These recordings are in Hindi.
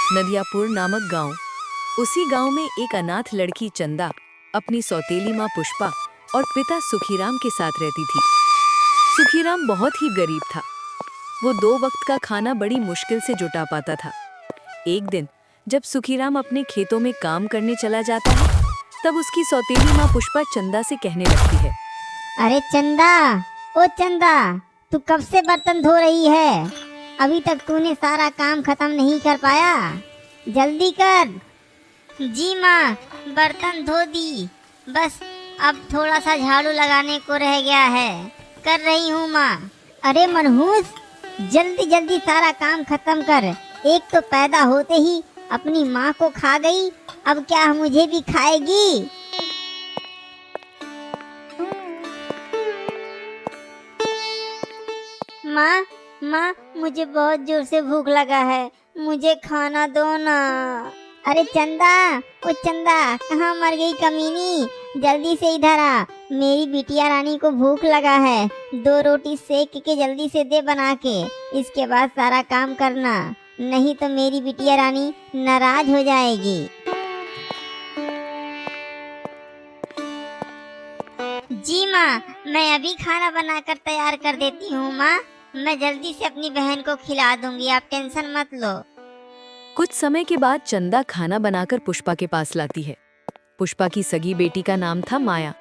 नदियापुर नामक गांव। उसी गांव में एक अनाथ लड़की चंदा अपनी सौतेली माँ पुष्पा और पिता सुखीराम के साथ रहती थी। सुखीराम बहुत ही गरीब था। वो 2 वक्त का खाना बड़ी मुश्किल से जुटा पाता था। एक दिन जब सुखीराम अपने खेतों में काम करने चला जाता है, तब उसकी सौतेली माँ पुष्पा चंदा से कहने लगती है, अरे चंदा, ओ चंदा, तू कब से बर्तन धो रही है? अभी तक तूने सारा काम खत्म नहीं कर पाया। जल्दी कर। जी माँ, बर्तन धो दी, बस अब थोड़ा सा झाड़ू लगाने को रह गया है। कर रही हूँ माँ। अरे मनहूस, जल्दी जल्दी सारा काम खत्म कर। एक तो पैदा होते ही अपनी माँ को खा गई, अब क्या मुझे भी खाएगी? माँ, माँ, मुझे बहुत जोर से भूख लगा है, मुझे खाना दो ना। अरे चंदा, ओ चंदा, कहाँ मर गई कमीनी? जल्दी से इधर आ, मेरी बिटिया रानी को भूख लगा है। 2 रोटी सेक के जल्दी से दे बना के, इसके बाद सारा काम करना, नहीं तो मेरी बिटिया रानी नाराज हो जाएगी। जी माँ, मैं अभी खाना बनाकर तैयार कर देती हूँ माँ। मैं जल्दी से अपनी बहन को खिला दूंगी, आप टेंशन मत लो। कुछ समय के बाद चंदा खाना बनाकर पुष्पा के पास लाती है। पुष्पा की सगी बेटी का नाम था माया।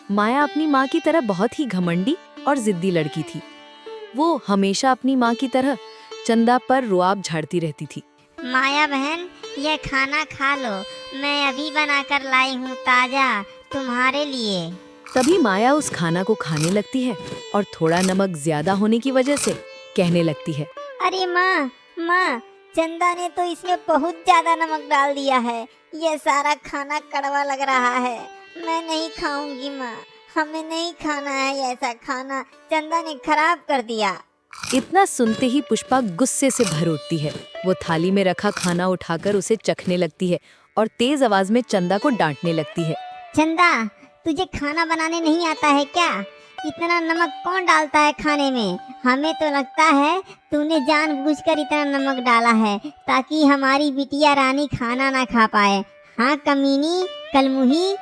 माया अपनी माँ की तरह बहुत ही घमंडी और जिद्दी लड़की थी। वो हमेशा अपनी माँ की तरह चंदा पर रुआब झाड़ती रहती थी। माया बहन, यह खाना खा लो, मैं अभी बनाकर लाई हूँ ताजा तुम्हारे लिए। तभी माया उस खाना को खाने लगती है और थोड़ा नमक ज्यादा होने की वजह से कहने लगती है, अरे माँ, माँ, चंदा ने तो इसमें बहुत ज्यादा नमक डाल दिया है। यह सारा खाना कड़वा लग रहा है, मैं नहीं खाऊंगी माँ। हमें नहीं खाना है ऐसा खाना, चंदा ने खराब कर दिया। इतना सुनते ही पुष्पा गुस्से से भर उठती है। वो थाली में रखा खाना उठाकर उसे चखने लगती है और तेज आवाज में चंदा को डांटने लगती है, चंदा, तुझे खाना बनाने नहीं आता है क्या? इतना नमक कौन डालता है खाने में? हमें तो लगता है तूने जानबूझकर इतना नमक डाला है ताकि हमारी बिटिया रानी खाना ना खा पाए। हाँ कमीनी, कलमुही।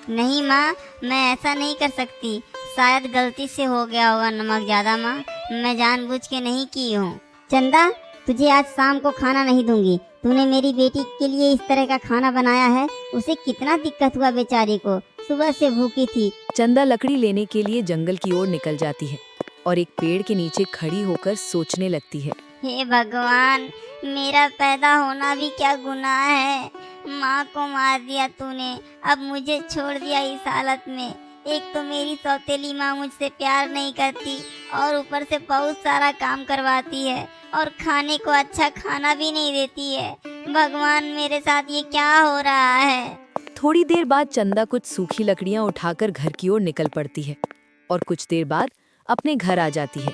नहीं माँ, मैं ऐसा नहीं कर सकती, शायद गलती से हो गया होगा नमक ज्यादा माँ, मैं जानबूझ के नहीं की हूँ। चंदा, तुझे आज शाम को खाना नहीं दूंगी। तूने मेरी बेटी के लिए इस तरह का खाना बनाया है, उसे कितना दिक्कत हुआ बेचारी को, सुबह से भूखी थी। चंदा लकड़ी लेने के लिए जंगल की ओर निकल जाती है और एक पेड़ के नीचे खड़ी होकर सोचने लगती है, हे भगवान, मेरा पैदा होना भी क्या गुनाह है? माँ को मार दिया तूने, अब मुझे छोड़ दिया इस हालत में। एक तो मेरी सौतेली माँ मुझसे प्यार नहीं करती और ऊपर से बहुत सारा काम करवाती है और खाने को अच्छा खाना भी नहीं देती है। भगवान, मेरे साथ ये क्या हो रहा है? थोड़ी देर बाद चंदा कुछ सूखी लकड़ियां उठाकर घर की ओर निकल पड़ती है और कुछ देर बाद अपने घर आ जाती है।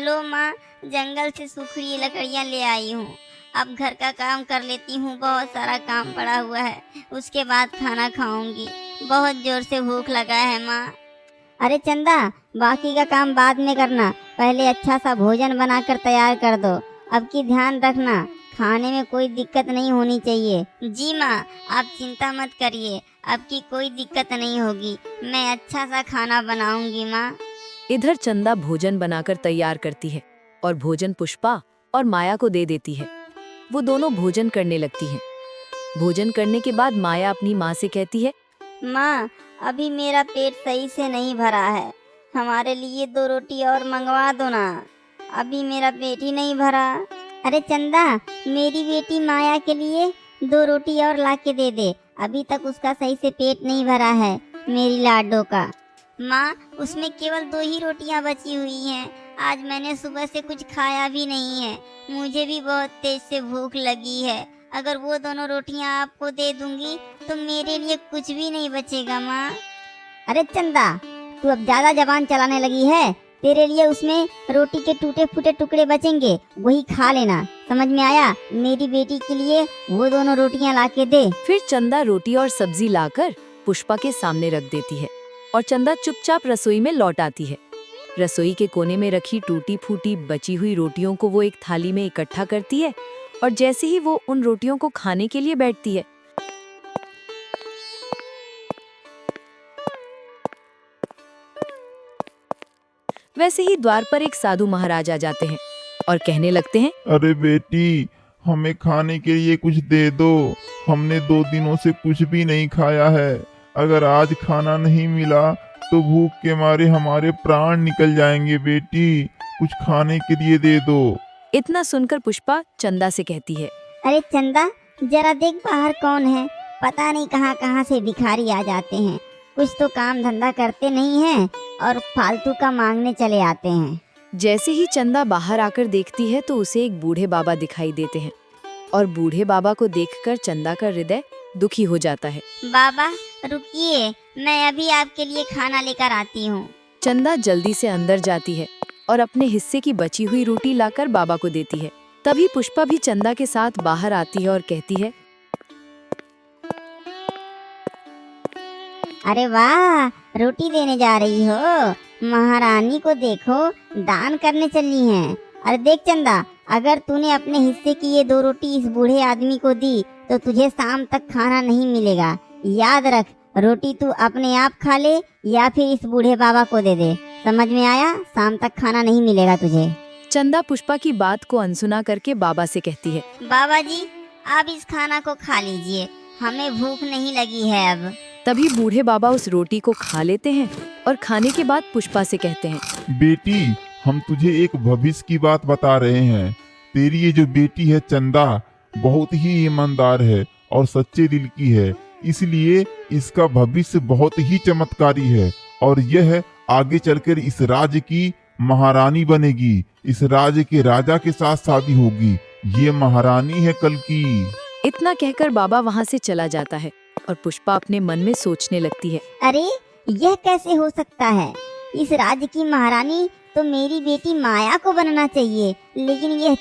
लो माँ, जंगल से सूखी लकड़ियाँ ले आई हूँ, अब घर का काम कर लेती हूँ, बहुत सारा काम पड़ा हुआ है, उसके बाद खाना खाऊंगी, बहुत जोर से भूख लगा है माँ। अरे चंदा, बाकी का काम बाद में करना, पहले अच्छा सा भोजन बनाकर तैयार कर दो। अब की ध्यान रखना, खाने में कोई दिक्कत नहीं होनी चाहिए। जी माँ, आप चिंता मत करिए, अब की कोई दिक्कत नहीं होगी, मैं अच्छा सा खाना बनाऊंगी माँ। इधर चंदा भोजन बनाकर तैयार करती है और भोजन पुष्पा और माया को दे देती है। वो दोनों भोजन करने लगती हैं। भोजन करने के बाद माया अपनी माँ से कहती है, माँ, अभी मेरा पेट सही से नहीं भरा है, हमारे लिए 2 रोटी और मंगवा दो ना, अभी मेरा पेट ही नहीं भरा। अरे चंदा, मेरी बेटी माया के लिए 2 रोटी और ला के दे दे, अभी तक उसका सही से पेट नहीं भरा है मेरी लाडो का। माँ, उसमें केवल 2 ही रोटियाँ बची हुई हैं, आज मैंने सुबह से कुछ खाया भी नहीं है, मुझे भी बहुत तेज से भूख लगी है, अगर वो दोनों रोटियाँ आपको दे दूंगी तो मेरे लिए कुछ भी नहीं बचेगा माँ। अरे चंदा, तू अब ज्यादा जबान चलाने लगी है, तेरे लिए उसमें रोटी के टूटे फूटे टुकड़े बचेंगे, वही खा लेना, समझ में आया? मेरी बेटी के लिए वो दोनों रोटियां ला के दे। फिर चंदा रोटी और सब्जी लाकर पुष्पा के सामने रख देती है और चंदा चुपचाप रसोई में लौट आती है। रसोई के कोने में रखी टूटी फूटी बची हुई रोटियों को वो एक थाली में इकट्ठा करती है और जैसे ही वो उन रोटियों को खाने के लिए बैठती है, वैसे ही द्वार पर एक साधु महाराज आ जाते हैं और कहने लगते हैं, अरे बेटी, हमें खाने के लिए कुछ दे दो। हमने 2 दिनों से कुछ भी नहीं खाया है। अगर आज खाना नहीं मिला तो भूख के मारे हमारे प्राण निकल जाएंगे। बेटी, कुछ खाने के लिए दे दो। इतना सुनकर पुष्पा चंदा से कहती है, अरे चंदा, जरा देख बाहर कौन है। पता नहीं कहाँ कहाँ से भिखारी आ जाते हैं। कुछ तो काम धंधा करते नहीं हैं और फालतू का मांगने चले आते हैं। जैसे ही चंदा बाहर आकर देखती है तो उसे एक बूढ़े बाबा दिखाई देते हैं और बूढ़े बाबा को देखकर चंदा का हृदय दुखी हो जाता है। बाबा रुकिए, मैं अभी आपके लिए खाना लेकर आती हूँ। चंदा जल्दी से अंदर जाती है और अपने हिस्से की बची हुई रोटी लाकर बाबा को देती है। तभी पुष्पा भी चंदा के साथ बाहर आती है और कहती है, अरे वाह, रोटी देने जा रही हो। महारानी को देखो, दान करने चली हैं। अरे देख चंदा, अगर तूने अपने हिस्से की ये 2 रोटी इस बूढ़े आदमी को दी तो तुझे शाम तक खाना नहीं मिलेगा। याद रख, रोटी तू अपने आप खा ले या फिर इस बूढ़े बाबा को दे दे। समझ में आया? शाम तक खाना नहीं मिलेगा तुझे। चंदा पुष्पा की बात को अनसुना करके बाबा से कहती है, बाबा जी, आप इस खाना को खा लीजिए, हमें भूख नहीं लगी है अब। तभी बूढ़े बाबा उस रोटी को खा लेते हैं और खाने के बाद पुष्पा से कहते हैं, बेटी, हम तुझे एक भविष्य की बात बता रहे हैं। तेरी ये जो बेटी है चंदा, बहुत ही ईमानदार है और सच्चे दिल की है, इसलिए इसका भविष्य बहुत ही चमत्कारी है और यह आगे चलकर इस राज्य की महारानी बनेगी। इस राज्य के राजा के साथ शादी होगी। ये महारानी है कल की। इतना कहकर बाबा वहाँ से चला जाता है और पुष्पा अपने मन में सोचने लगती है, अरे यह कैसे हो सकता है? इस राज्य की महारानी तो मेरी बेटी माया को बनना चाहिए, लेकिन यह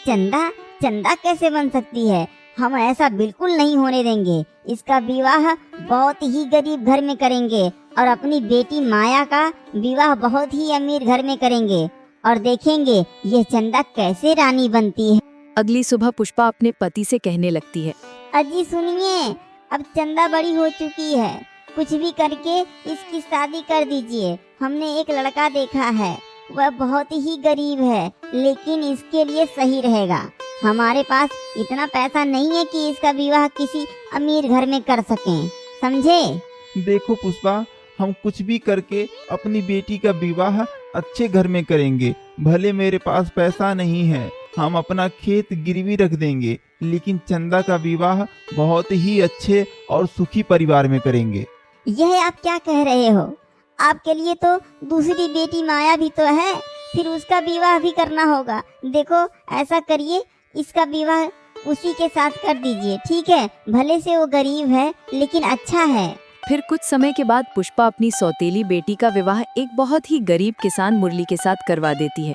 चंदा कैसे बन सकती है? हम ऐसा बिल्कुल नहीं होने देंगे। इसका विवाह बहुत ही गरीब घर में करेंगे और अपनी बेटी माया का विवाह बहुत ही अमीर घर में करेंगे और देखेंगे यह चंदा कैसे रानी बनती है। अगली सुबह पुष्पा अपने पति से कहने लगती है, अजी सुनिए, अब चंदा बड़ी हो चुकी है, कुछ भी करके इसकी शादी कर दीजिए। हमने एक लड़का देखा है, वह बहुत ही गरीब है, लेकिन इसके लिए सही रहेगा। हमारे पास इतना पैसा नहीं है कि इसका विवाह किसी अमीर घर में कर सकें, समझे? देखो पुष्पा, हम कुछ भी करके अपनी बेटी का विवाह अच्छे घर में करेंगे। भले मेरे पास पैसा नहीं है, हम अपना खेत गिरवी रख देंगे, लेकिन चंदा का विवाह बहुत ही अच्छे और सुखी परिवार में करेंगे। यह आप क्या कह रहे हो? आपके लिए तो दूसरी बेटी माया भी तो है, फिर उसका विवाह भी करना होगा। देखो, ऐसा करिए, इसका विवाह उसी के साथ कर दीजिए, ठीक है? भले से वो गरीब है, लेकिन अच्छा है। फिर कुछ समय के बाद पुष्पा अपनी सौतेली बेटी का विवाह एक बहुत ही गरीब किसान मुरली के साथ करवा देती है।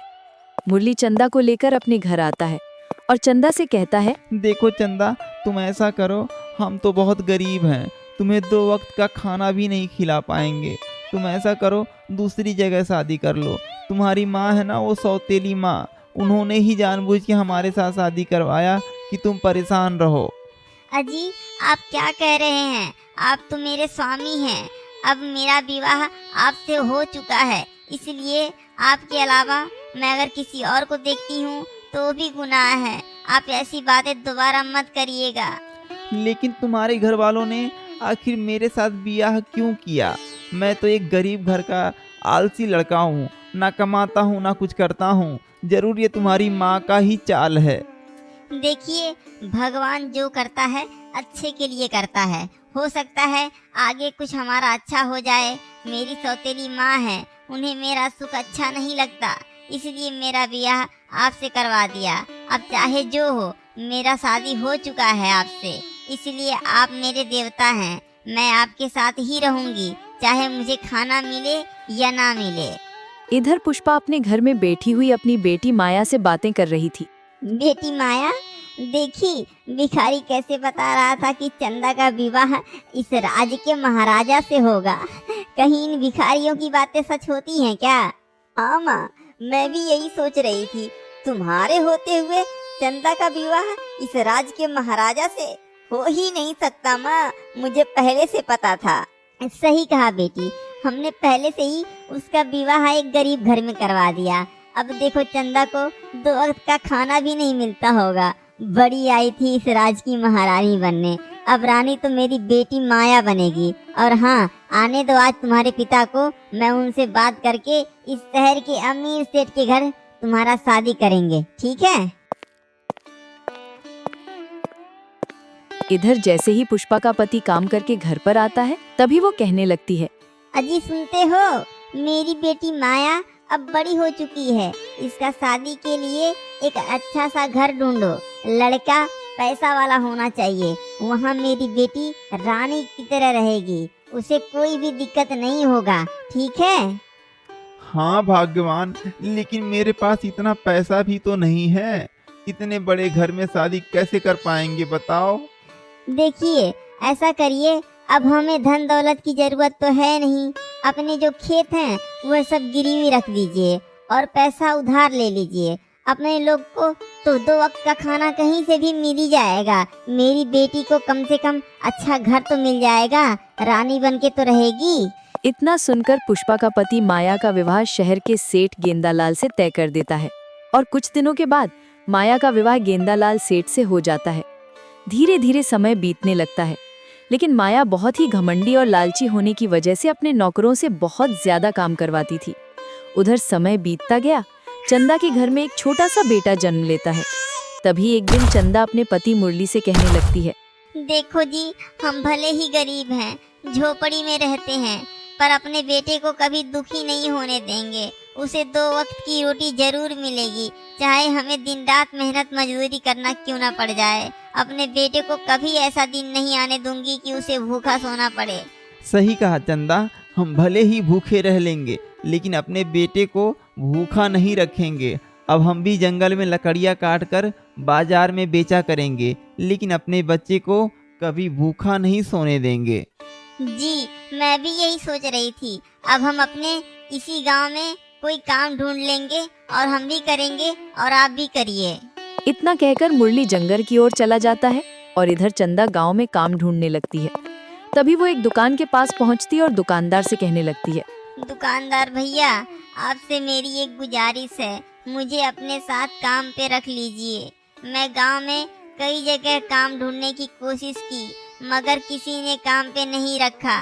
मुरली चंदा को लेकर अपने घर आता है और चंदा से कहता है, देखो चंदा, तुम ऐसा करो, हम तो बहुत गरीब हैं, तुम्हें 2 वक्त का खाना भी नहीं खिला पाएंगे। तुम ऐसा करो, दूसरी जगह शादी कर लो। तुम्हारी माँ है ना, वो सौतेली माँ, उन्होंने ही जानबूझ के हमारे साथ शादी करवाया कि तुम परेशान रहो। अजी, आप क्या कह रहे हैं? आप तो मेरे स्वामी हैं। अब मेरा विवाह आपसे हो चुका है, इसलिए आपके अलावा मैं अगर किसी और को देखती हूँ तो भी गुनाह है। आप ऐसी बातें दोबारा मत करिएगा। लेकिन तुम्हारे घर वालों ने आखिर मेरे साथ ब्याह क्यों किया? मैं तो एक गरीब घर का आलसी लड़का हूँ, ना कमाता हूँ ना कुछ करता हूँ। जरूर ये तुम्हारी माँ का ही चाल है। देखिए, भगवान जो करता है अच्छे के लिए करता है। हो सकता है आगे कुछ हमारा अच्छा हो जाए। मेरी सौतेली माँ है, उन्हें मेरा सुख अच्छा नहीं लगता, इसलिए मेरा ब्याह आपसे करवा दिया। अब चाहे जो हो, मेरा शादी हो चुका है आपसे, इसलिए आप मेरे देवता हैं। मैं आपके साथ ही रहूंगी, चाहे मुझे खाना मिले या ना मिले। इधर पुष्पा अपने घर में बैठी हुई अपनी बेटी माया से बातें कर रही थी। बेटी माया, देखी भिखारी कैसे बता रहा था कि चंदा का विवाह इस राज्य के महाराजा से होगा। कहीं इन भिखारियों की बातें सच होती हैं क्या? हाँ माँ, मैं भी यही सोच रही थी। तुम्हारे होते हुए चंदा का विवाह इस राज्य के महाराजा से हो ही नहीं सकता माँ, मुझे पहले से पता था। सही कहा बेटी, हमने पहले से ही उसका विवाह एक गरीब घर में करवा दिया। अब देखो चंदा को 2 वक्त का खाना भी नहीं मिलता होगा। बड़ी आई थी इस राज की महारानी बनने, अब रानी तो मेरी बेटी माया बनेगी। और हाँ, आने दो आज तुम्हारे पिता को, मैं उनसे बात करके इस शहर के अमीर सेठ के घर तुम्हारा शादी करेंगे, ठीक है? इधर जैसे ही पुष्पा का पति काम करके घर पर आता है, तभी वो कहने लगती है, अजी सुनते हो, मेरी बेटी माया अब बड़ी हो चुकी है। इसका शादी के लिए एक अच्छा सा घर ढूंढो। लड़का पैसा वाला होना चाहिए, वहाँ मेरी बेटी रानी की तरह रहेगी, उसे कोई भी दिक्कत नहीं होगा, ठीक है? हाँ भाग्यवान, लेकिन मेरे पास इतना पैसा भी तो नहीं है। इतने बड़े घर में शादी कैसे कर पाएंगे बताओ? देखिए, ऐसा करिए, अब हमें धन दौलत की जरूरत तो है नहीं। अपने जो खेत हैं वह सब गिरवी रख दीजिए और पैसा उधार ले लीजिए। अपने लोग को तो 2 वक्त का खाना कहीं से भी मिल ही जाएगा। मेरी बेटी को कम से कम अच्छा घर तो मिल जाएगा, रानी बन के तो रहेगी। इतना सुनकर पुष्पा का पति माया का विवाह शहर के सेठ गेंदालाल से तय कर देता है और कुछ दिनों के बाद माया का विवाह गेंदालाल सेठ से हो जाता है। धीरे धीरे समय बीतने लगता है, लेकिन माया बहुत ही घमंडी और लालची होने की वजह से अपने नौकरों से बहुत ज्यादा काम करवाती थी। उधर समय बीतता गया, चंदा के घर में एक छोटा सा बेटा जन्म लेता है। तभी एक दिन चंदा अपने पति मुरली से कहने लगती है, देखो जी, हम भले ही गरीब हैं, झोपड़ी में रहते हैं, पर अपने बेटे को कभी दुखी नहीं होने देंगे। उसे 2 वक्त की रोटी जरूर मिलेगी, चाहे हमें दिन रात मेहनत मजदूरी करना क्यों ना पड़ जाए। अपने बेटे को कभी ऐसा दिन नहीं आने दूंगी कि उसे भूखा सोना पड़े। सही कहा चंदा, हम भले ही भूखे रह लेंगे, लेकिन अपने बेटे को भूखा नहीं रखेंगे। अब हम भी जंगल में लकड़ियाँ काट कर बाजार में बेचा करेंगे, लेकिन अपने बच्चे को कभी भूखा नहीं सोने देंगे। जी, मैं भी यही सोच रही थी। अब हम अपने इसी गांव में कोई काम ढूंढ लेंगे और हम भी करेंगे और आप भी करिए। इतना कहकर मुरली जंगल की ओर चला जाता है और इधर चंदा गांव में काम ढूंढने लगती है। तभी वो एक दुकान के पास पहुंचती है और दुकानदार से कहने लगती है, दुकानदार भैया, आपसे मेरी एक गुजारिश है, मुझे अपने साथ काम पे रख लीजिए। मैं गांव में कई जगह काम ढूंढने की कोशिश की, मगर किसी ने काम पे नहीं रखा।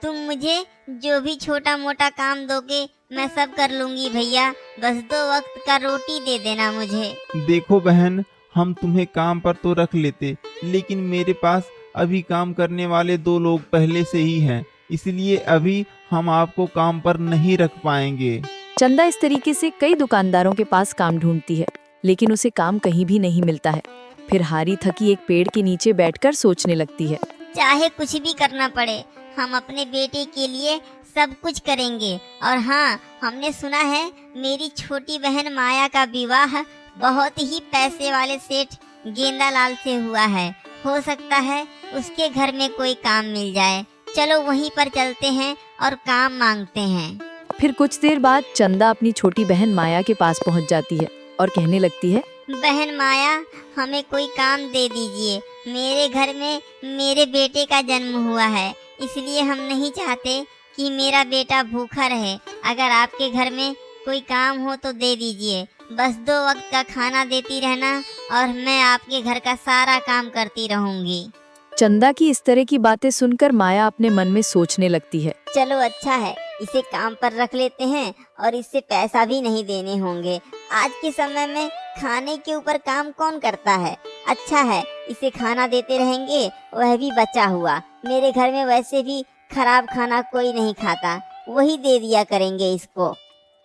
तुम मुझे जो भी छोटा मोटा काम दोगे मैं सब कर लूंगी भैया, बस 2 वक्त का रोटी दे देना मुझे। देखो बहन, हम तुम्हें काम पर तो रख लेते, लेकिन मेरे पास अभी काम करने वाले 2 लोग पहले से ही हैं, इसलिए अभी हम आपको काम पर नहीं रख पाएंगे। चंदा इस तरीके से कई दुकानदारों के पास काम ढूंढती है, लेकिन उसे काम कहीं भी नहीं मिलता है। फिर हारी थकी एक पेड़ के नीचे बैठकर सोचने लगती है, चाहे कुछ भी करना पड़े, हम अपने बेटे के लिए सब कुछ करेंगे। और हाँ, हमने सुना है मेरी छोटी बहन माया का विवाह बहुत ही पैसे वाले सेठ गेंदालाल से हुआ है। हो सकता है उसके घर में कोई काम मिल जाए। चलो वहीं पर चलते हैं और काम मांगते हैं। फिर कुछ देर बाद चंदा अपनी छोटी बहन माया के पास पहुंच जाती है और कहने लगती है, बहन माया, हमें कोई काम दे दीजिए। मेरे घर में मेरे बेटे का जन्म हुआ है, इसलिए हम नहीं चाहते कि मेरा बेटा भूखा रहे। अगर आपके घर में कोई काम हो तो दे दीजिए, बस 2 वक्त का खाना देती रहना और मैं आपके घर का सारा काम करती रहूंगी। चंदा की इस तरह की बातें सुनकर माया अपने मन में सोचने लगती है, चलो अच्छा है, इसे काम पर रख लेते हैं और इससे पैसा भी नहीं देने होंगे। आज के समय में खाने के ऊपर काम कौन करता है। अच्छा है, इसे खाना देते रहेंगे, वह भी बचा हुआ। मेरे घर में वैसे भी खराब खाना कोई नहीं खाता, वही दे दिया करेंगे इसको।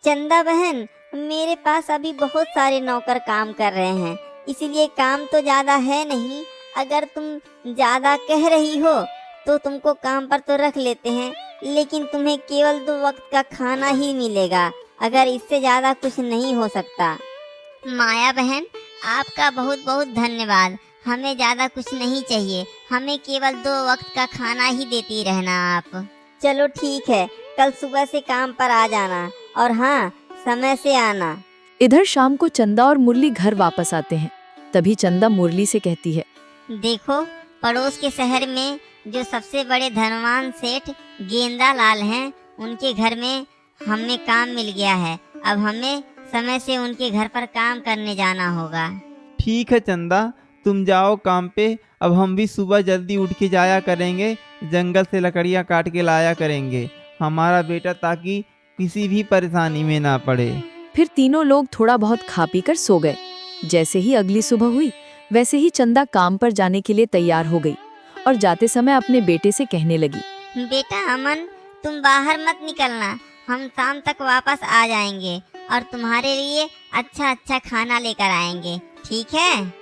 चंदा बहन, मेरे पास अभी बहुत सारे नौकर काम कर रहे हैं, इसलिए काम तो ज्यादा है नहीं। अगर तुम ज्यादा कह रही हो तो तुमको काम पर तो रख लेते हैं, लेकिन तुम्हें केवल 2 वक्त का खाना ही मिलेगा। अगर इससे ज्यादा कुछ नहीं हो सकता। माया बहन, आपका बहुत बहुत धन्यवाद। हमें ज्यादा कुछ नहीं चाहिए, हमें केवल 2 वक्त का खाना ही देती रहना आप। चलो ठीक है, कल सुबह से काम पर आ जाना। और हाँ, समय से आना। इधर शाम को चंदा और मुरली घर वापस आते हैं। तभी चंदा मुरली से कहती है, देखो, पड़ोस के शहर में जो सबसे बड़े धनवान सेठ गेंदा लाल हैं, उनके घर में हमें काम मिल गया है। अब हमें समय से उनके घर पर काम करने जाना होगा। ठीक है चंदा, तुम जाओ काम पे। अब हम भी सुबह जल्दी उठ के जाया करेंगे, जंगल से लकड़ियाँ काट के लाया करेंगे हमारा बेटा, ताकि किसी भी परेशानी में ना पड़े। फिर तीनों लोग थोड़ा बहुत खा पी कर सो गए। जैसे ही अगली सुबह हुई, वैसे ही चंदा काम पर जाने के लिए तैयार हो गई और जाते समय अपने बेटे से कहने लगी, बेटा अमन, तुम बाहर मत निकलना, हम शाम तक वापस आ जाएंगे और तुम्हारे लिए अच्छा अच्छा खाना लेकर आएंगे, ठीक है?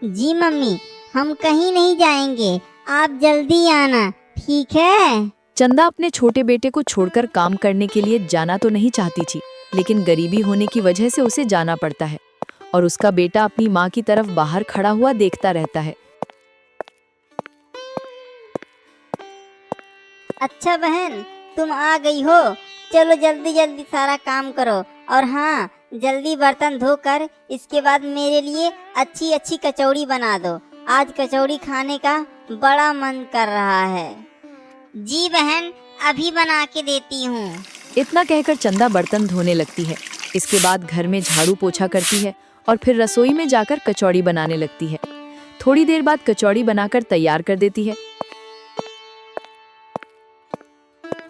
जी मम्मी, हम कहीं नहीं जाएंगे, आप जल्दी आना, ठीक है? चंदा अपने छोटे बेटे को छोड़कर काम करने के लिए जाना तो नहीं चाहती थी, लेकिन गरीबी होने की वजह से उसे जाना पड़ता है और उसका बेटा अपनी माँ की तरफ बाहर खड़ा हुआ देखता रहता है। अच्छा बहन, तुम आ गई हो, चलो जल्दी जल्दी सारा काम करो और हाँ, जल्दी बर्तन धोकर इसके बाद मेरे लिए अच्छी अच्छी कचौड़ी बना दो। आज कचौड़ी खाने का बड़ा मन कर रहा है। जी बहन, अभी बना के देती हूँ। इतना कहकर चंदा बर्तन धोने लगती है। इसके बाद घर में झाड़ू पोछा करती है और फिर रसोई में जाकर कचौड़ी बनाने लगती है। थोड़ी देर बाद कचौड़ी बनाकर तैयार कर देती है।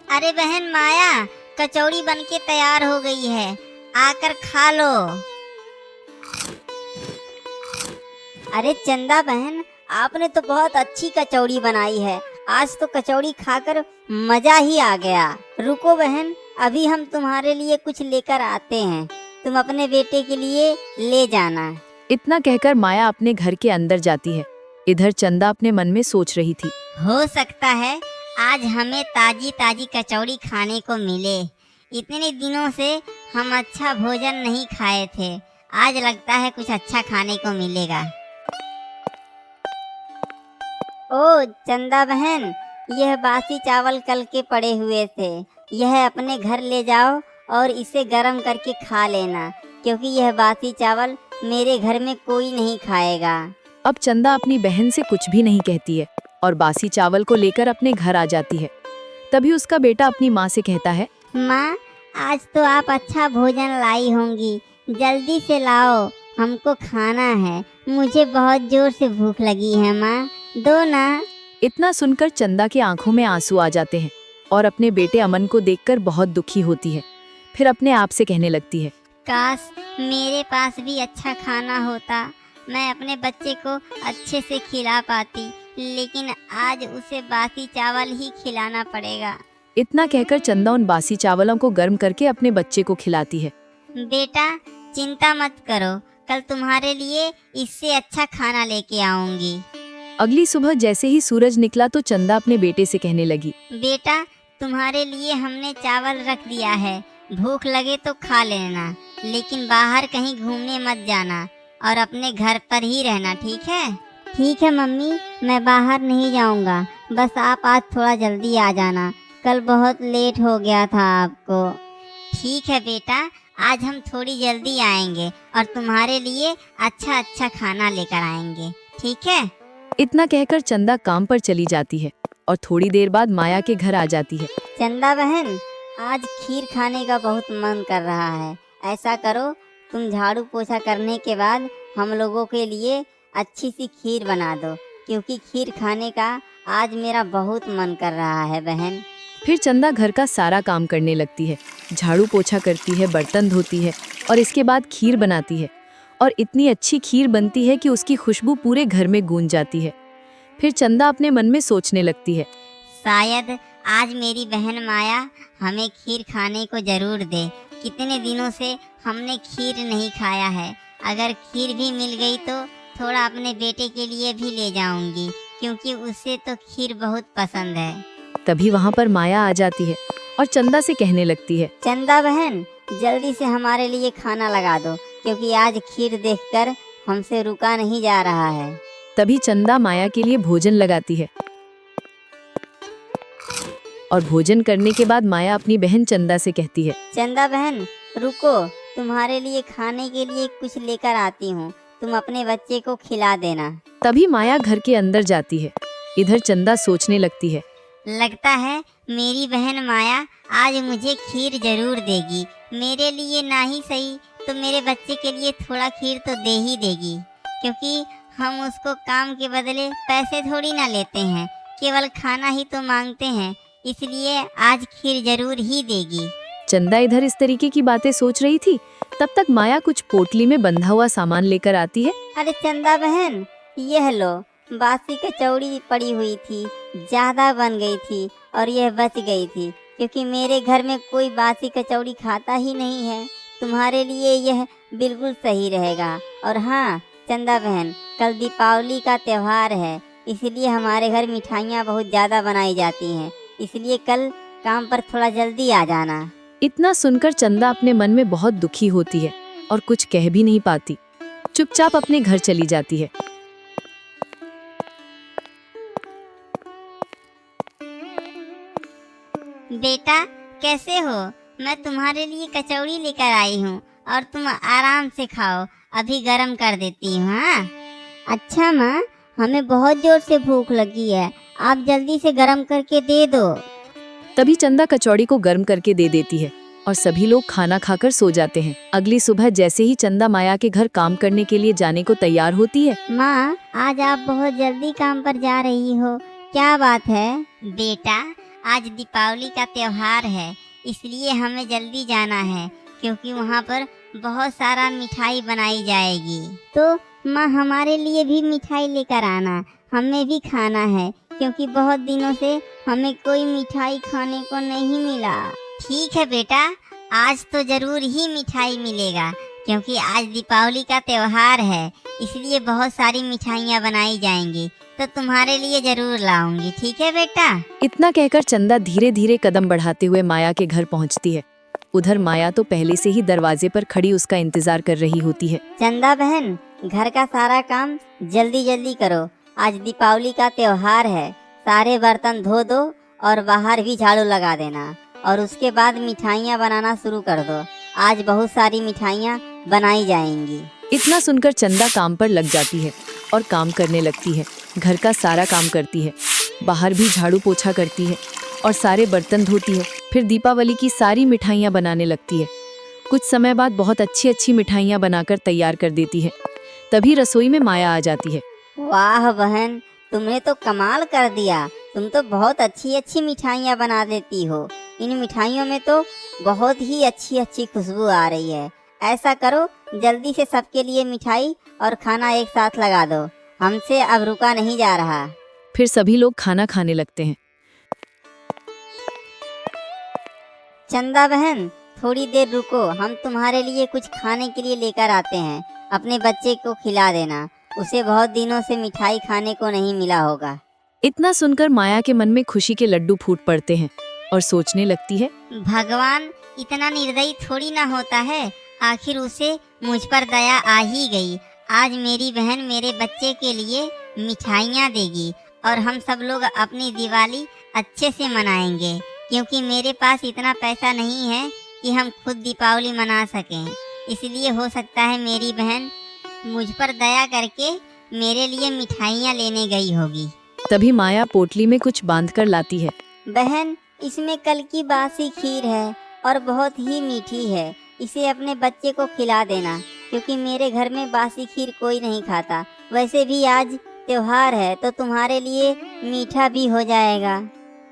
अरे बहन माया, कचौड़ी बनके तैयार हो गई है, आकर खा लो। अरे चंदा बहन, आपने तो बहुत अच्छी कचौड़ी बनाई है। आज तो कचौड़ी खाकर मजा ही आ गया। रुको बहन, अभी हम तुम्हारे लिए कुछ लेकर आते हैं, तुम अपने बेटे के लिए ले जाना। इतना कहकर माया अपने घर के अंदर जाती है। इधर चंदा अपने मन में सोच रही थी, हो सकता है आज हमें ताजी ताजी कचौड़ी खाने को मिले। इतने दिनों से हम अच्छा भोजन नहीं खाए थे, आज लगता है कुछ अच्छा खाने को मिलेगा। ओ चंदा बहन, यह बासी चावल कल के पड़े हुए थे, यह अपने घर ले जाओ और इसे गरम करके खा लेना, क्योंकि यह बासी चावल मेरे घर में कोई नहीं खाएगा। अब चंदा अपनी बहन से कुछ भी नहीं कहती है और बासी चावल को लेकर अपने घर आ जाती है। तभी उसका बेटा अपनी माँ से कहता है, माँ, आज तो आप अच्छा भोजन लाई होंगी, जल्दी से लाओ, हमको खाना है, मुझे बहुत जोर से भूख लगी है माँ, दो ना। इतना सुनकर चंदा की आंखों में आंसू आ जाते हैं और अपने बेटे अमन को देखकर बहुत दुखी होती है। फिर अपने आप से कहने लगती है, काश मेरे पास भी अच्छा खाना होता, मैं अपने बच्चे को अच्छे से खिला पाती, लेकिन आज उसे बासी चावल ही खिलाना पड़ेगा। इतना कहकर चंदा उन बासी चावलों को गर्म करके अपने बच्चे को खिलाती है। बेटा चिंता मत करो, कल तुम्हारे लिए इससे अच्छा खाना लेके आऊंगी। अगली सुबह जैसे ही सूरज निकला तो चंदा अपने बेटे से कहने लगी, बेटा तुम्हारे लिए हमने चावल रख दिया है, भूख लगे तो खा लेना, लेकिन बाहर कहीं घूमने मत जाना और अपने घर पर ही रहना, ठीक है? ठीक है मम्मी, मैं बाहर नहीं जाऊंगा, बस आप आज थोड़ा जल्दी आ जाना, कल बहुत लेट हो गया था आपको। ठीक है बेटा, आज हम थोड़ी जल्दी आएंगे और तुम्हारे लिए अच्छा अच्छा खाना लेकर आएंगे, ठीक है? इतना कहकर चंदा काम पर चली जाती है और थोड़ी देर बाद माया के घर आ जाती है। चंदा बहन, आज खीर खाने का बहुत मन कर रहा है, ऐसा करो तुम झाड़ू पोछा करने के बाद हम लोगों के लिए अच्छी सी खीर बना दो, क्योंकि खीर खाने का आज मेरा बहुत मन कर रहा है बहन। फिर चंदा घर का सारा काम करने लगती है, झाड़ू पोछा करती है, बर्तन धोती है और इसके बाद खीर बनाती है और इतनी अच्छी खीर बनती है कि उसकी खुशबू पूरे घर में गूंज जाती है। फिर चंदा अपने मन में सोचने लगती है, शायद आज मेरी बहन माया हमें खीर खाने को जरूर दे, कितने दिनों से हमने खीर नहीं खाया है, अगर खीर भी मिल गई तो थोड़ा अपने बेटे के लिए भी ले जाऊंगी, क्योंकि उसे तो खीर बहुत पसंद है। तभी वहाँ पर माया आ जाती है और चंदा से कहने लगती है, चंदा बहन जल्दी से हमारे लिए खाना लगा दो, क्योंकि आज खीर देखकर हमसे रुका नहीं जा रहा है। तभी चंदा माया के लिए भोजन लगाती है और भोजन करने के बाद माया अपनी बहन चंदा से कहती है, चंदा बहन रुको, तुम्हारे लिए खाने के लिए कुछ लेकर आती हूँ, तुम अपने बच्चे को खिला देना। तभी माया घर के अंदर जाती है। इधर चंदा सोचने लगती है। लगता है मेरी बहन माया आज मुझे खीर जरूर देगी। मेरे लिए ना ही सही तो मेरे बच्चे के लिए थोड़ा खीर तो दे ही देगी, क्योंकि हम उसको काम के बदले पैसे थोड़ी ना लेते हैं, केवल खाना ही तो मांगते हैं, इसलिए आज खीर जरूर ही देगी। चंदा इधर इस तरीके की बातें सोच रही थी, तब तक माया कुछ पोटली में बंधा हुआ सामान लेकर आती है। अरे चंदा बहन, यह लो, बासी कचौड़ी पड़ी हुई थी, ज्यादा बन गई थी और यह बच गई थी, क्योंकि मेरे घर में कोई बासी कचौड़ी खाता ही नहीं है। तुम्हारे लिए यह बिल्कुल सही रहेगा। और हाँ चंदा बहन, कल दीपावली का त्योहार है, इसलिए हमारे घर मिठाइयाँ बहुत ज़्यादा बनाई जाती हैं, इसलिए कल काम पर थोड़ा जल्दी आ जाना। इतना सुनकर चंदा अपने मन में बहुत दुखी होती है और कुछ कह भी नहीं पाती। चुपचाप अपने घर चली जाती है। बेटा कैसे हो? मैं तुम्हारे लिए कचौड़ी लेकर आई हूँ और तुम आराम से खाओ, अभी गरम कर देती हूँ। हाँ अच्छा माँ, हमें बहुत जोर से भूख लगी है, आप जल्दी से गरम करके दे दो। तभी चंदा कचौड़ी को गर्म करके दे देती है और सभी लोग खाना खाकर सो जाते हैं। अगली सुबह जैसे ही चंदा माया के घर काम करने के लिए जाने को तैयार होती है। माँ, आज आप बहुत जल्दी काम पर जा रही हो, क्या बात है? बेटा, आज दीपावली का त्योहार है, इसलिए हमें जल्दी जाना है, क्योंकि वहाँ पर बहुत सारा मिठाई बनाई जाएगी। तो माँ, हमारे लिए भी मिठाई लेकर आना, हमें भी खाना है, क्योंकि बहुत दिनों से हमें कोई मिठाई खाने को नहीं मिला। ठीक है बेटा, आज तो जरूर ही मिठाई मिलेगा, क्योंकि आज दीपावली का त्योहार है, इसलिए बहुत सारी मिठाइयाँ बनाई जाएंगी, तो तुम्हारे लिए जरूर लाऊंगी। ठीक है बेटा? इतना कहकर चंदा धीरे धीरे कदम बढ़ाते हुए माया के घर पहुंचती है। उधर माया तो पहले से ही दरवाजे पर खड़ी उसका इंतजार कर रही होती है। चंदा बहन, घर का सारा काम जल्दी जल्दी करो, आज दीपावली का त्योहार है, सारे बर्तन धो दो और बाहर भी झाड़ू लगा देना, और उसके बाद मिठाइयाँ बनाना शुरू कर दो, आज बहुत सारी मिठाइयाँ बनाई जाएंगी। इतना सुनकर चंदा काम पर लग जाती है और काम करने लगती है। घर का सारा काम करती है, बाहर भी झाड़ू पोछा करती है और सारे बर्तन धोती है। फिर दीपावली की सारी मिठाइयाँ बनाने लगती है। कुछ समय बाद बहुत अच्छी अच्छी मिठाइयाँ बनाकर तैयार कर देती है। तभी रसोई में माया आ जाती है। वाह बहन, तुमने तो कमाल कर दिया, तुम तो बहुत अच्छी अच्छी मिठाइयाँ बना देती हो। इन मिठाइयों में तो बहुत ही अच्छी अच्छी खुशबू आ रही है। ऐसा करो, जल्दी से सबके लिए मिठाई और खाना एक साथ लगा दो, हमसे अब रुका नहीं जा रहा। फिर सभी लोग खाना खाने लगते हैं। चंदा बहन, थोड़ी देर रुको, हम तुम्हारे लिए कुछ खाने के लिए लेकर आते हैं, अपने बच्चे को खिला देना, उसे बहुत दिनों से मिठाई खाने को नहीं मिला होगा। इतना सुनकर माया के मन में खुशी के लड्डू फूट पड़ते हैं और सोचने लगती है, भगवान इतना निर्दयी थोड़ी ना होता है, आखिर उसे मुझ पर दया आ ही गई। आज मेरी बहन मेरे बच्चे के लिए मिठाइयाँ देगी और हम सब लोग अपनी दिवाली अच्छे से मनाएंगे, क्योंकि मेरे पास इतना पैसा नहीं है कि हम खुद दीपावली मना सकें। इसलिए हो सकता है मेरी बहन मुझ पर दया करके मेरे लिए मिठाइयाँ लेने गई होगी। तभी माया पोटली में कुछ बांध कर लाती है। बहन, इसमें कल की बासी खीर है और बहुत ही मीठी है, इसे अपने बच्चे को खिला देना, क्योंकि मेरे घर में बासी खीर कोई नहीं खाता। वैसे भी आज त्योहार है, तो तुम्हारे लिए मीठा भी हो जाएगा।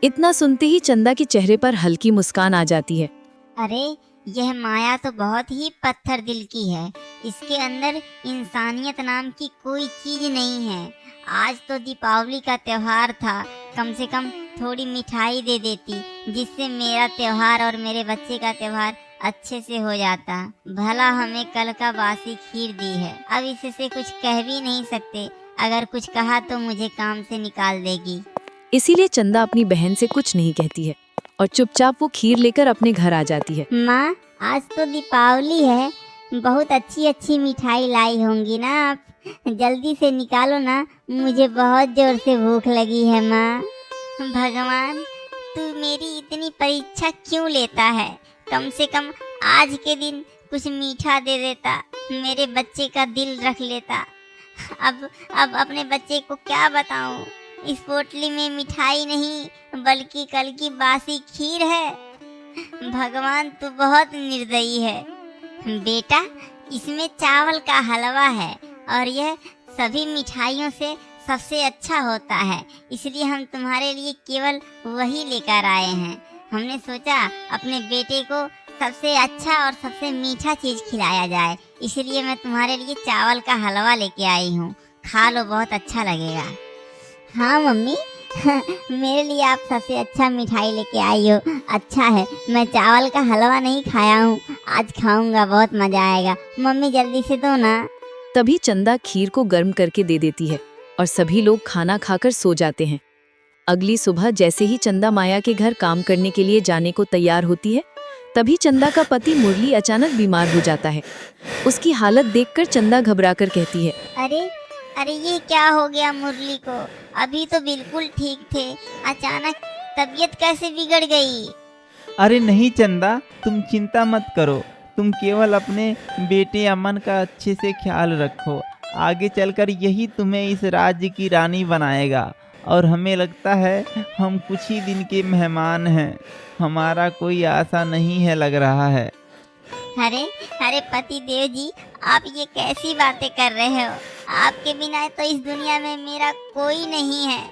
इतना सुनते ही चंदा के चेहरे पर हल्की मुस्कान आ जाती है। अरे, यह माया तो बहुत ही पत्थर दिल की है, इसके अंदर इंसानियत नाम की कोई चीज नहीं है। आज तो दीपावली का त्योहार था, कम से कम थोड़ी मिठाई दे देती, जिससे मेरा त्योहार और मेरे बच्चे का त्योहार अच्छे से हो जाता। भला हमें कल का बासी खीर दी है, अब इससे कुछ कह भी नहीं सकते, अगर कुछ कहा तो मुझे काम से निकाल देगी। इसीलिए चंदा अपनी बहन से कुछ नहीं कहती है और चुपचाप वो खीर लेकर अपने घर आ जाती है। माँ, आज तो दीपावली है, बहुत अच्छी अच्छी मिठाई लाई होंगी ना आप, जल्दी से निकालो ना, मुझे बहुत जोर से भूख लगी है। माँ, भगवान तू मेरी इतनी परीक्षा क्यों लेता है, कम से कम आज के दिन कुछ मीठा दे देता, मेरे बच्चे का दिल रख लेता। अब अपने बच्चे को क्या बताऊं? इस पोटली में मिठाई नहीं बल्कि कल की बासी खीर है। भगवान तू बहुत निर्दयी है। बेटा, इसमें चावल का हलवा है और यह सभी मिठाइयों से सबसे अच्छा होता है, इसलिए हम तुम्हारे लिए केवल वही लेकर आए हैं। हमने सोचा अपने बेटे को सबसे अच्छा और सबसे मीठा चीज खिलाया जाए, इसलिए मैं तुम्हारे लिए चावल का हलवा लेके आई हूँ। खा लो, बहुत अच्छा लगेगा। हाँ मम्मी, मेरे लिए आप सबसे अच्छा मिठाई लेके आई हो। अच्छा है, मैं चावल का हलवा नहीं खाया हूँ, आज खाऊंगा, बहुत मजा आएगा। मम्मी जल्दी से दो ना। तभी चंदा खीर को गर्म करके दे देती है और सभी लोग खाना खाकर सो जाते हैं। अगली सुबह जैसे ही चंदा माया के घर काम करने के लिए जाने को तैयार होती है, तभी चंदा का पति मुरली अचानक बीमार हो जाता है। उसकी हालत देखकर चंदा घबराकर कहती है, अरे अरे ये क्या हो गया मुरली को? अभी तो बिल्कुल ठीक थे, अचानक तबीयत कैसे बिगड़ गई? अरे नहीं चंदा, तुम चिंता मत करो। तुम केवल अपने बेटे अमन का अच्छे से ख्याल रखो। आगे चलकर यही तुम्हें इस राज्य की रानी बनाएगा और हमें लगता है हम कुछ ही दिन के मेहमान हैं। हमारा कोई आशा नहीं है लग रहा है। अरे अरे पति देव जी, आप ये कैसी बातें कर रहे हो? आपके बिना तो इस दुनिया में मेरा कोई नहीं है।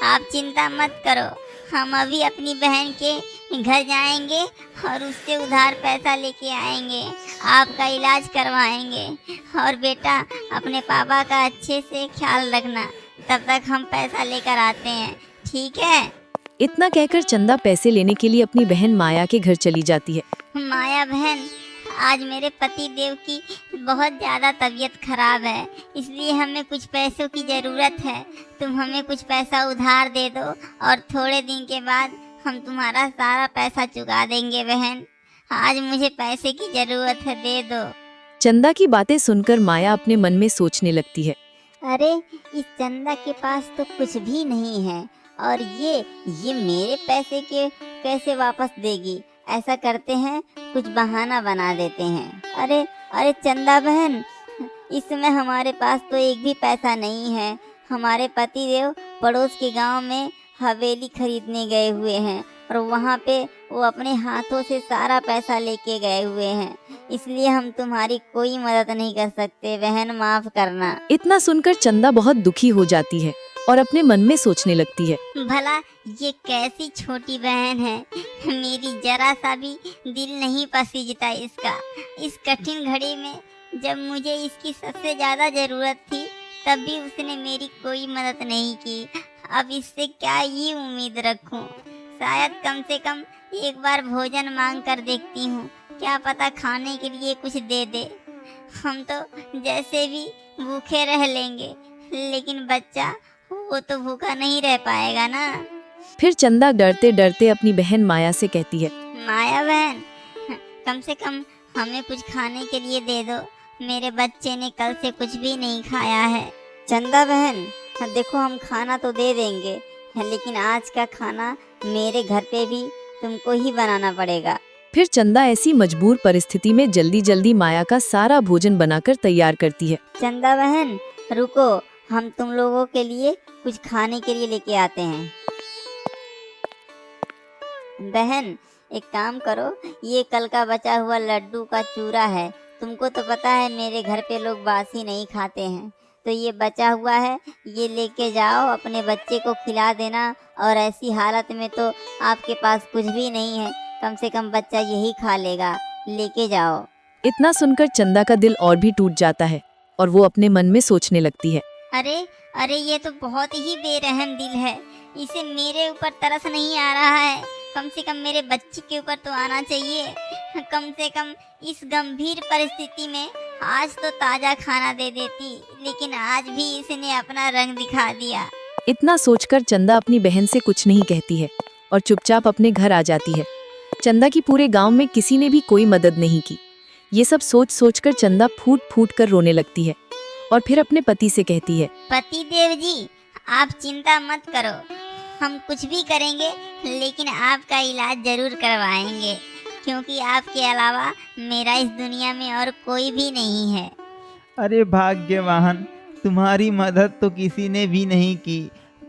आप चिंता मत करो, हम अभी अपनी बहन के घर जाएंगे और उससे उधार पैसा लेके आएंगे, आपका इलाज करवाएंगे। और बेटा, अपने पापा का अच्छे से ख्याल रखना, तब तक हम पैसा लेकर आते हैं, ठीक है? इतना कहकर चंदा पैसे लेने के लिए अपनी बहन माया के घर चली जाती है। माया बहन, आज मेरे पति देव की बहुत ज़्यादा तबीयत खराब है, इसलिए हमें कुछ पैसों की ज़रूरत है। तुम हमें कुछ पैसा उधार दे दो और थोड़े दिन के बाद हम तुम्हारा सारा पैसा चुका देंगे बहन। आज मुझे पैसे की ज़रूरत है, दे दो। चंदा की बातें सुनकर माया अपने मन में सोचने लगती है, अरे इस चंदा के पास तो कुछ भी नहीं है और ये मेरे पैसे के कैसे वापस देगी? ऐसा करते हैं, कुछ बहाना बना देते हैं। अरे अरे चंदा बहन, इस समय हमारे पास तो एक भी पैसा नहीं है। हमारे पति देव पड़ोस के गांव में हवेली खरीदने गए हुए हैं और वहाँ पे वो अपने हाथों से सारा पैसा लेके गए हुए हैं, इसलिए हम तुम्हारी कोई मदद नहीं कर सकते बहन, माफ करना। इतना सुनकर चंदा बहुत दुखी हो जाती है और अपने मन में सोचने लगती है, भला ये कैसी छोटी बहन है, मेरी जरा सा भी दिल नहीं पसीजता इसका। इस कठिन घड़ी में जब मुझे इसकी सबसे ज़्यादा ज़रूरत थी, तब भी उसने मेरी कोई मदद नहीं की। अब इससे क्या ही उम्मीद रखूं? शायद कम से कम एक बार भोजन मांग कर देखती हूँ, क्या पता खाने के लिए कुछ दे दे। हम तो जैसे भी भूखे रह लेंगे, लेकिन बच्चा वो तो भूखा नहीं रह पाएगा ना। फिर चंदा डरते डरते अपनी बहन माया से कहती है, माया बहन, कम से कम हमें कुछ खाने के लिए दे दो, मेरे बच्चे ने कल से कुछ भी नहीं खाया है। चंदा बहन, देखो हम खाना तो दे देंगे, लेकिन आज का खाना मेरे घर पे भी तुमको ही बनाना पड़ेगा। फिर चंदा ऐसी मजबूर परिस्थिति में जल्दी जल्दी माया का सारा भोजन बनाकर तैयार करती है। चंदा बहन रुको, हम तुम लोगों के लिए कुछ खाने के लिए लेके आते हैं। बहन एक काम करो, ये कल का बचा हुआ लड्डू का चूरा है। तुमको तो पता है मेरे घर पे लोग बासी नहीं खाते हैं, तो ये बचा हुआ है, ये लेके जाओ, अपने बच्चे को खिला देना। और ऐसी हालत में तो आपके पास कुछ भी नहीं है, कम से कम बच्चा यही खा लेगा, लेके जाओ। इतना सुनकर चंदा का दिल और भी टूट जाता है और वो अपने मन में सोचने लगती है, अरे अरे ये तो बहुत ही बेरहम दिल है, इसे मेरे ऊपर तरस नहीं आ रहा है, कम से कम मेरे बच्चे के ऊपर तो आना चाहिए। कम से कम इस गंभीर परिस्थिति में आज तो ताज़ा खाना दे देती, लेकिन आज भी इसने अपना रंग दिखा दिया। इतना सोचकर चंदा अपनी बहन से कुछ नहीं कहती है और चुपचाप अपने घर आ जाती है। चंदा की पूरे गांव में किसी ने भी कोई मदद नहीं की। ये सब सोच सोचकर चंदा फूट फूट कर रोने लगती है और फिर अपने पति से कहती है, पति देव जी, आप चिंता मत करो, हम कुछ भी करेंगे, लेकिन आपका इलाज जरूर करवाएंगे। क्योंकि आपके अलावा मेरा इस दुनिया में और कोई भी नहीं है। अरे भाग्यवान, तुम्हारी मदद तो किसी ने भी नहीं की,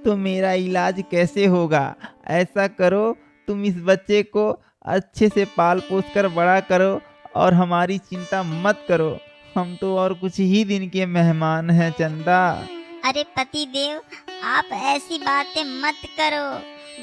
तो मेरा इलाज कैसे होगा? ऐसा करो, तुम इस बच्चे को अच्छे से पाल पोस कर बड़ा करो और हमारी चिंता मत करो। हम तो और कुछ ही दिन के मेहमान हैं चंदा। अरे पति देव, आप ऐसी बातें मत करो।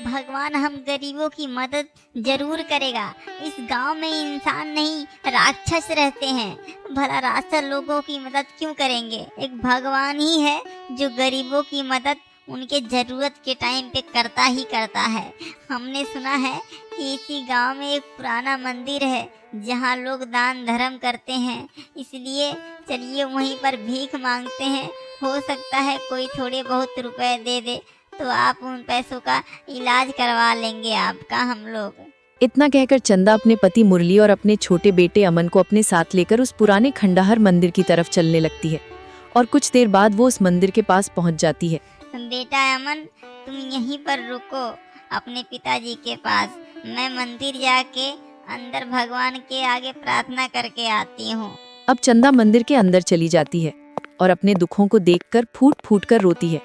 भगवान हम गरीबों की मदद जरूर करेगा। इस गांव में इंसान नहीं राक्षस रहते हैं, भला राक्षस लोगों की मदद क्यों करेंगे? एक भगवान ही है जो गरीबों की मदद उनके जरूरत के टाइम पे करता ही करता है। हमने सुना है कि इसी गांव में एक पुराना मंदिर है जहां लोग दान धर्म करते हैं, इसलिए चलिए वहीं पर भीख मांगते हैं। हो सकता है कोई थोड़े बहुत रुपए दे दे तो आप उन पैसों का इलाज करवा लेंगे आपका हम लोग। इतना कहकर चंदा अपने पति मुरली और अपने छोटे बेटे अमन को अपने साथ लेकर उस पुराने खंडहर मंदिर की तरफ चलने लगती है और कुछ देर बाद वो उस मंदिर के पास पहुंच जाती है। बेटा अमन, तुम यहीं पर रुको अपने पिताजी के पास। मैं मंदिर जाके अंदर भगवान के आगे प्रार्थना करके आती हूँ। अब चंदा मंदिर के अंदर चली जाती है और अपने दुखों को देखकर फूट फूट कर रोती है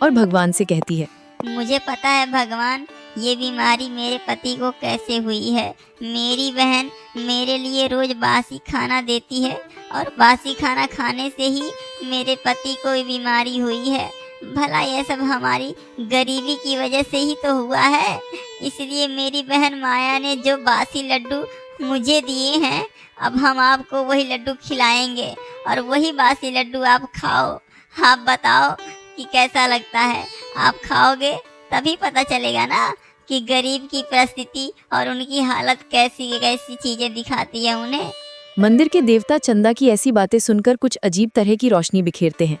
और भगवान से कहती है, मुझे पता है भगवान, ये बीमारी मेरे पति को कैसे हुई है। मेरी बहन मेरे लिए रोज बासी खाना देती है और बासी खाना खाने से ही मेरे पति को ये बीमारी हुई है। भला यह सब हमारी गरीबी की वजह से ही तो हुआ है। इसलिए मेरी बहन माया ने जो बासी लड्डू मुझे दिए हैं, अब हम आपको वही लड्डू खिलाएंगे और वही बासी लड्डू आप खाओ। आप बताओ कि कैसा लगता है? आप खाओगे तभी पता चलेगा ना कि गरीब की परिस्थिति और उनकी हालत कैसी कैसी चीजें दिखाती है उन्हें। मंदिर के देवता चंदा की ऐसी बातें सुनकर कुछ अजीब तरह की रोशनी बिखेरते हैं।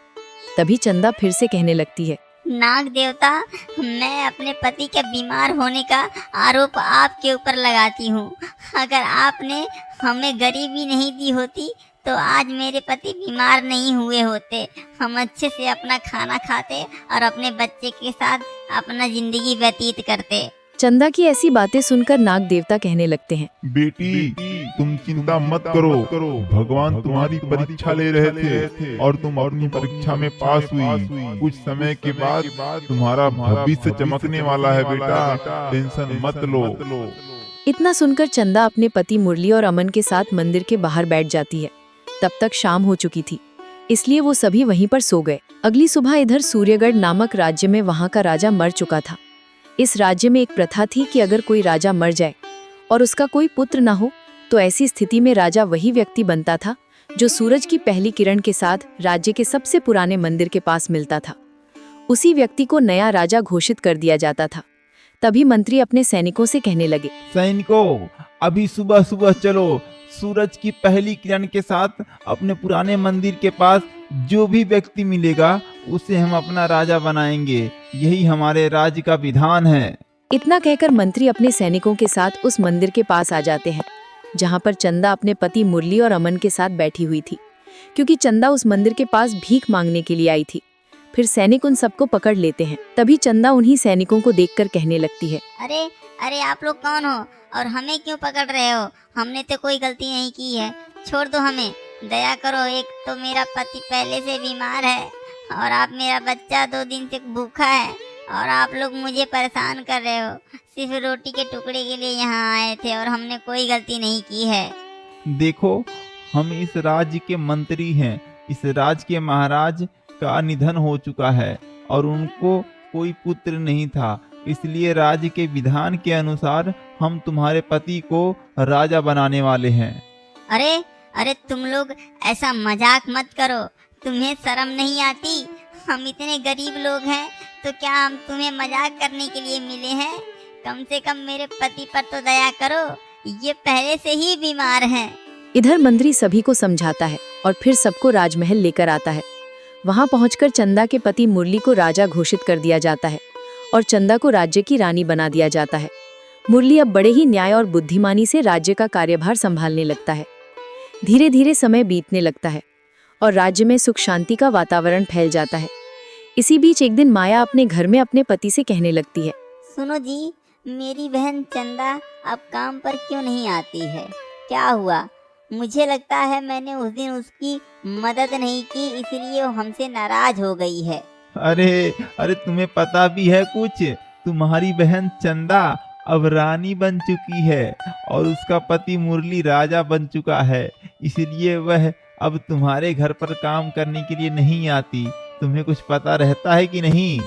तभी चंदा फिर से कहने लगती है, नाग देवता, मैं अपने पति के बीमार होने का आरोप आपके ऊपर लगाती हूँ। अगर आपने हमें गरीबी नहीं दी होती तो आज मेरे पति बीमार नहीं हुए होते। हम अच्छे से अपना खाना खाते और अपने बच्चे के साथ अपना जिंदगी व्यतीत करते। चंदा की ऐसी बातें सुनकर नाग देवता कहने लगते हैं, बेटी, तुम चिंता मत करो। भगवान तुम्हारी परीक्षा ले रहे थे और तुम अपनी परीक्षा में पास हुई। कुछ समय के बाद तुम्हारा भविष्य चमकने वाला है बेटा, टेंशन मत लो। इतना सुनकर चंदा अपने पति मुरली और अमन के साथ मंदिर के बाहर बैठ जाती है। तब तक शाम हो चुकी थी, इसलिए वो सभी वहीं पर सो गए। अगली सुबह इधर सूर्यगढ़ नामक राज्य में वहां का राजा मर चुका था। इस राज्य में एक प्रथा थी कि अगर कोई राजा मर जाए और उसका कोई पुत्र न हो तो ऐसी स्थिति में राजा वही व्यक्ति बनता था जो सूरज की पहली किरण के साथ राज्य के सबसे पुराने मंदिर के पास मिलता था। उसी व्यक्ति को नया राजा घोषित कर दिया जाता था। तभी मंत्री अपने सैनिकों से कहने लगे, सैनिकों, अभी सुबह सुबह चलो, सूरज की पहली किरण के साथ अपने पुराने मंदिर के पास जो भी व्यक्ति मिलेगा उसे हम अपना राजा बनाएंगे। यही हमारे राज्य का विधान है। इतना कहकर मंत्री अपने सैनिकों के साथ उस मंदिर के पास आ जाते हैं जहां पर चंदा अपने पति मुरली और अमन के साथ बैठी हुई थी, क्योंकि चंदा उस मंदिर के पास भीख मांगने के लिए आई थी। फिर सैनिक उन सबको पकड़ लेते हैं। तभी चंदा उन्हीं सैनिकों को देखकर कहने लगती है, अरे अरे, आप लोग कौन हो और हमें क्यों पकड़ रहे हो? हमने तो कोई गलती नहीं की है, छोड़ दो हमें, दया करो। एक तो मेरा पति पहले से बीमार है और आप मेरा बच्चा 2 दिन से भूखा है और आप लोग मुझे परेशान कर रहे हो। सिर्फ रोटी के टुकड़े के लिए यहाँ आए थे और हमने कोई गलती नहीं की है। देखो, हम इस राज्य के मंत्री हैं। इस राज्य के महाराज का निधन हो चुका है और उनको कोई पुत्र नहीं था, इसलिए राज्य के विधान के अनुसार हम तुम्हारे पति को राजा बनाने वाले हैं। अरे अरे, तुम लोग ऐसा मजाक मत करो, तुम्हें शर्म नहीं आती? हम इतने गरीब लोग हैं तो क्या हम तुम्हें मजाक करने के लिए मिले हैं? कम से कम मेरे पति पर तो दया करो, ये पहले से ही बीमार हैं। इधर मंत्री सभी को समझाता है और फिर सबको राजमहल लेकर आता है। वहां पहुंचकर चंदा के पति मुरली को राजा घोषित कर दिया जाता है और चंदा को राज्य की रानी बना दिया जाता है। मुरली अब बड़े ही न्याय और बुद्धिमानी से राज्य का कार्यभार संभालने लगता है। धीरे धीरे समय बीतने लगता है और राज्य में सुख शांति का वातावरण फैल जाता है। इसी बीच एक दिन माया अपने घर में अपने पति से कहने लगती है, सुनो जी, मेरी बहन चंदा अब काम पर क्यों नहीं आती है? क्या हुआ? मुझे लगता है मैंने उस दिन उसकी मदद नहीं की, इसलिए वो हमसे नाराज हो गई है। अरे अरे तुम्हें पता भी है कुछ? तुम्हारी बहन चंदा अब रानी बन चुकी है और उसका पति मुरली राजा बन चुका है, इसलिए वह अब तुम्हारे घर पर काम करने के लिए नहीं आती। तुम्हें कुछ पता रहता है कि नहीं?